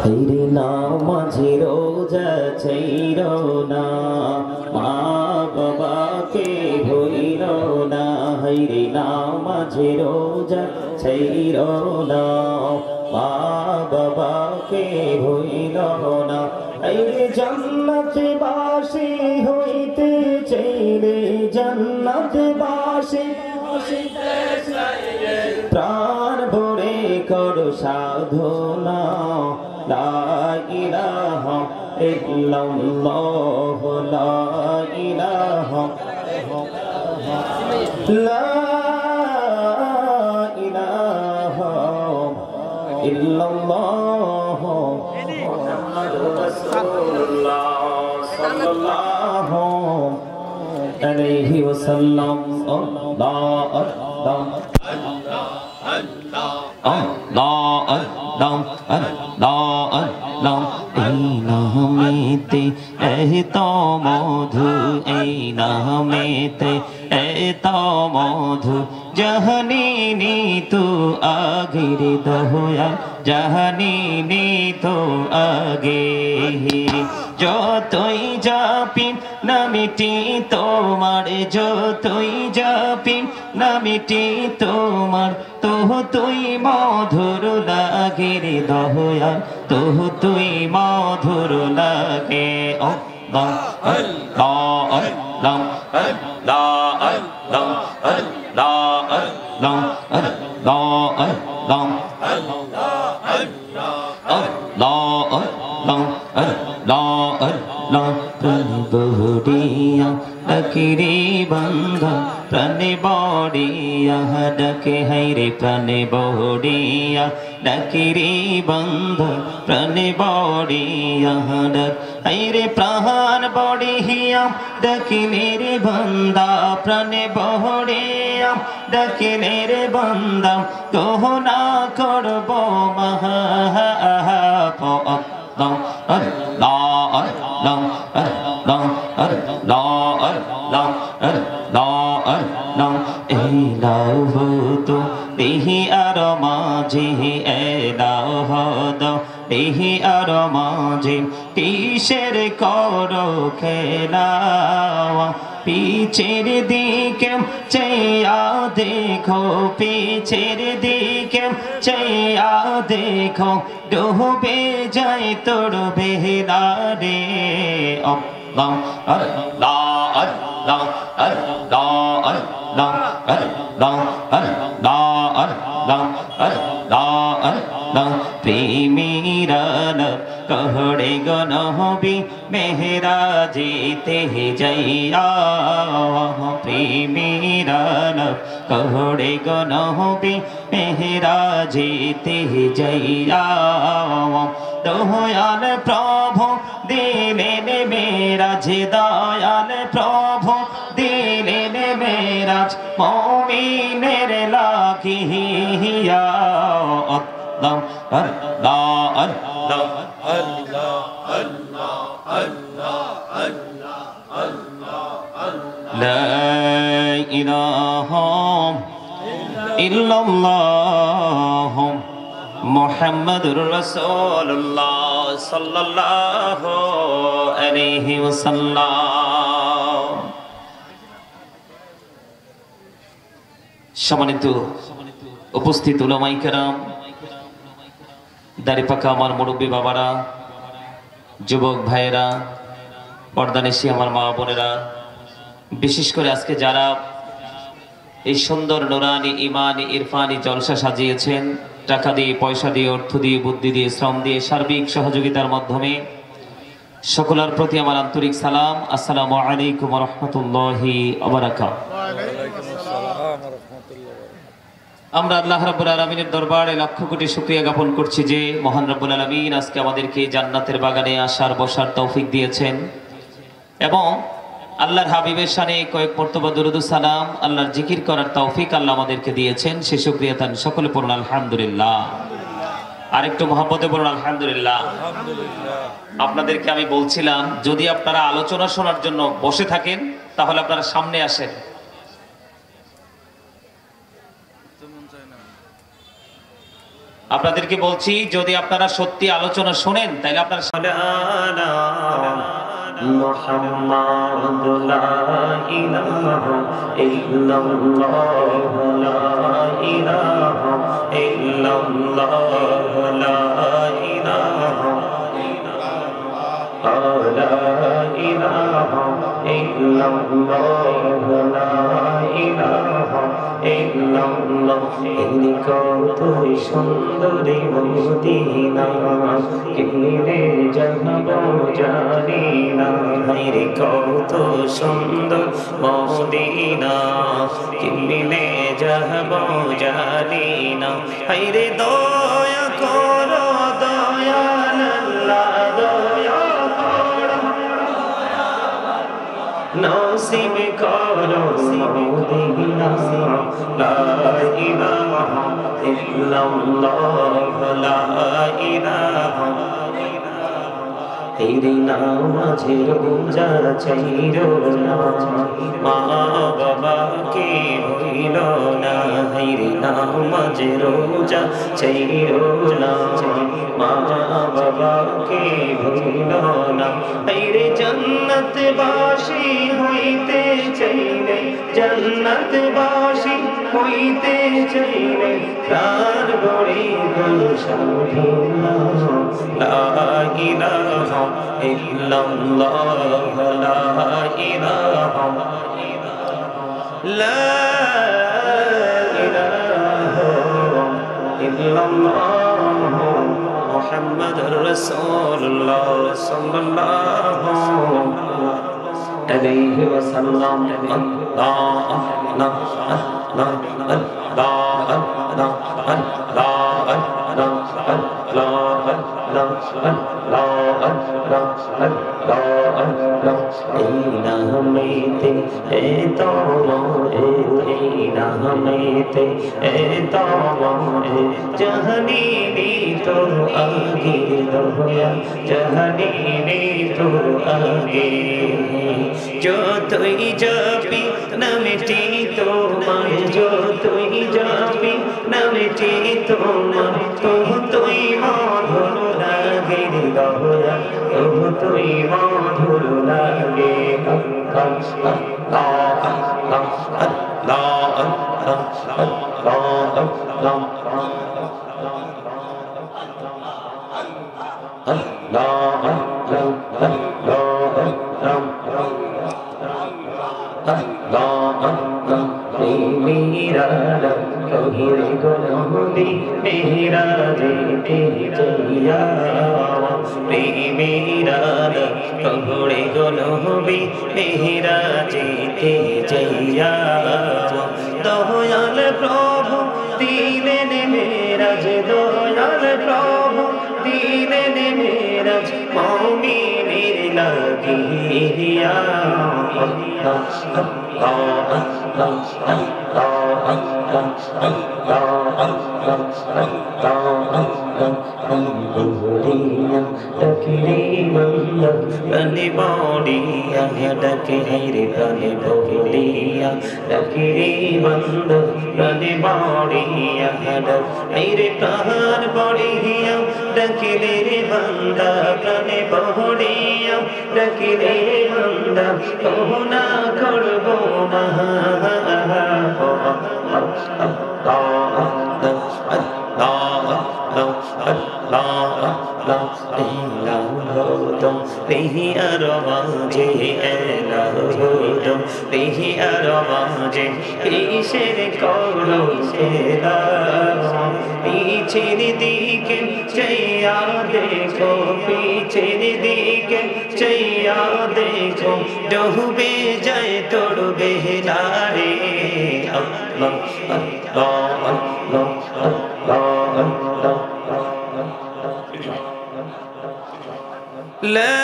হাইরে নামাজি রোজা ছাইরো না, মা বাবাকে ভুইলো না। হাইরে নামাজি রোজা ছাইরো না, মা বাবাকে ভুইলো না। হাইরে জান্নাতে বাসী হইতে চাইলে, জান্নাতে বাসী প্রাণ ভরে করো সাধনা। লা ইলাহা ইল্লাল্লাহ, লা ইলাহা, লা ইলাহা ইল্লাল্লাহ মুহাম্মাদুর রাসূলুল্লাহ সাল্লাল্লাহু আলাইহি ওয়াসাল্লাম। আল্লাহ আল্লাহ এই নামেতে এত মধু, এই নামেতে এত মধু, জাহানিনি তো আগের দয়া, জাহানিনি তো আগে। যতই জাপি নামিটি তোমার, যতই জাপি নামিটি তোমার, তোহ তুই মধুর লাগে রে দয়া, তোহ তুই মধুর লাগে। আল্লাহ আল্লাহ আল্লাহ আল্লাহ আল্লাহ আল্লাহ আল্লাহ আল্লাহ আল্লাহ আল্লাহ। প্রাণে বড়িয়া ডাকে রে বান্দা, প্রাণে বড়িয়া ডাকে। হাইরে প্রাণে বড়িয়া ডাকে রে বান্দা, প্রাণে বড়িয়া ডাক। হাইরে প্রাণ বড়িয়া ডাকিলে রে বান্দা, প্রাণে বড়িয়া ডাকিলে রে বান্দা, কহ না করব মহা আল্লাহ আল্লাহ আল্লাহ আল্লাহ আল্লাহ আল্লাহ আল্লাহ আল্লাহ। এই লাভ তো দেহি আর মাঝে, এলাহ হদ দেহি আর মাঝে, কিসের করো খেলা। পিছের দিকে চেয়া দেখো, পিছের দিকে চেয়া দেখো, ডুবে যায় তোর বেলা রে। আল্লাহ আল্লাহ আল্লাহ আল্লাহ আল্লাহ আল্লাহ আল্লাহ আল্লাহ আল্লাহ আল্লাহ। প্রেমীরান कहड़े गनहबी मेहराजेते जाइया, प्रेमीरान कहड़े गनहबी मेहराजेते जाइया। दयाल प्रभु दिलेन मेराज, दयाल प्रभु दिलेन मेराज, मुमिनेर लागिया। अल्लाह अल्लाह अल्लाह अल्लाह अल्लाह अल्लाह अल्लाह अल्लाह। ला इलाहा इल्लल्लाह मुहम्मदुर रसूलुल्लाह सल्लल्लाहु अलैहि वसल्लम। সম্মানিত উপস্থিত উলামায়ে কেরাম, দাড়ি পাকা আমার মুরব্বী বাবারা, যুবক ভাইয়েরা, পর্দানিশী আমার মা বোনেরা, বিশেষ করে আজকে যারা এই সুন্দর নুরানি ইমানি ইরফানি জলসা সাজিয়েছেন, টাকা দিয়ে, পয়সা দিয়ে, অর্থ দিয়ে, বুদ্ধি দিয়ে, শ্রম দিয়ে, সার্বিক সহযোগিতার মাধ্যমে, সকলের প্রতি আমার আন্তরিক সালাম। আসসালামু আলাইকুম ওয়া রাহমাতুল্লাহি ওয়া বারাকাতুহু। আমরা আল্লাহ রাব্বুল আলামিনের দরবারে লক্ষ কোটি শুকরিয়া জ্ঞাপন করছি যে মহান রব্বুল আলামিন আজকে আমাদেরকে জান্নাতের বাগানে আসার বসার তৌফিক দিয়েছেন এবং আল্লাহর হাবিবের শানে কয়েক মর্তবা দুরূদ ও সালাম, আল্লাহর জিকির করার তৌফিক আল্লাহ আমাদেরকে দিয়েছেন। সে শুকরিয়া তান সকলে পড়ুন আলহামদুলিল্লাহ। আরেকটু মহব্বতে বলুন আলহামদুলিল্লাহ। আপনাদেরকে আমি বলছিলাম, যদি আপনারা আলোচনা শোনার জন্য বসে থাকেন তাহলে আপনারা সামনে আসেন। আপনাদেরকে বলছি, যদি আপনারা সত্যি আলোচনা শোনেন তাহলে আপনারা محمد لا إله إلا الله لا إله إلا الله لا إله لا إله إلا الله لا إله إلا الله إنك তুই সুন্দরী মদিনা কেমনে যাব জানি না রে কত সুন্দর মদিনা কেমনে যাব জানি না রে দয়া করো দয়াল আল্লাহ দয়া করো নসিব করো মদিনা লা ইলাহা ইল্লাল্লাহ লা ইলাহা তেরে নামাজে রোজা চাইরো না মা বাবাকে ভুইল না তেরে নামাজে রোজা চাইরো না মা বাবাকে ভুইল না তেরে জান্নাত বাসী হইতে চাইলে জান্নাত বাসী হইতে চাইলে তার গড়ে সাধনা লা ইলাহা ইল্লাল্লাহ লা ইলাহা লা ইলাহা ইল্লাল্লাহ মুহাম্মাদুর রাসূলুল্লাহ সাল্লাল্লাহু আলাইহি ওয়াসাল্লাম আল্লাহ আল্লাহ আল্লাহ আল্লাহ আল্লাহ যতই যাবি নামেটি তোমার যতই যাবি নামেটি তোমার তুই মধুর লাগে দয়া তুই মধুর লাগে मेरा कहिरे गोलहुदी मेरा जेते जइया मेरा कहिरे गोलहुदी मेरा जेते जइया दयाल प्रभु दिलेन मेराज दयाल प्रभु दिलेन मेराज मुमिनेर লাগিয়া প্রাণে বড়িয়া ডাকে রে প্রাণে বড়িয়া ডাকে রে বন্ধ প্রাণে বড়িয়া ডাকে রে প্রাণ বড়িয়া ডাকে রে বন্দা প্রাণে বড়িয়া ডাকে রে বন্দা না করব না তেহি আর মাঝে এলা হইল তেহি আর মাঝে কিসের করো খেলা পিছের দিকে চাইয়া দেখো পিছের দিকে চাইয়া দেখো ডুবে যায় তোর বেলা রে আল্লাহ আল্লাহ আল্লাহ আল্লাহ আল্লাহ لا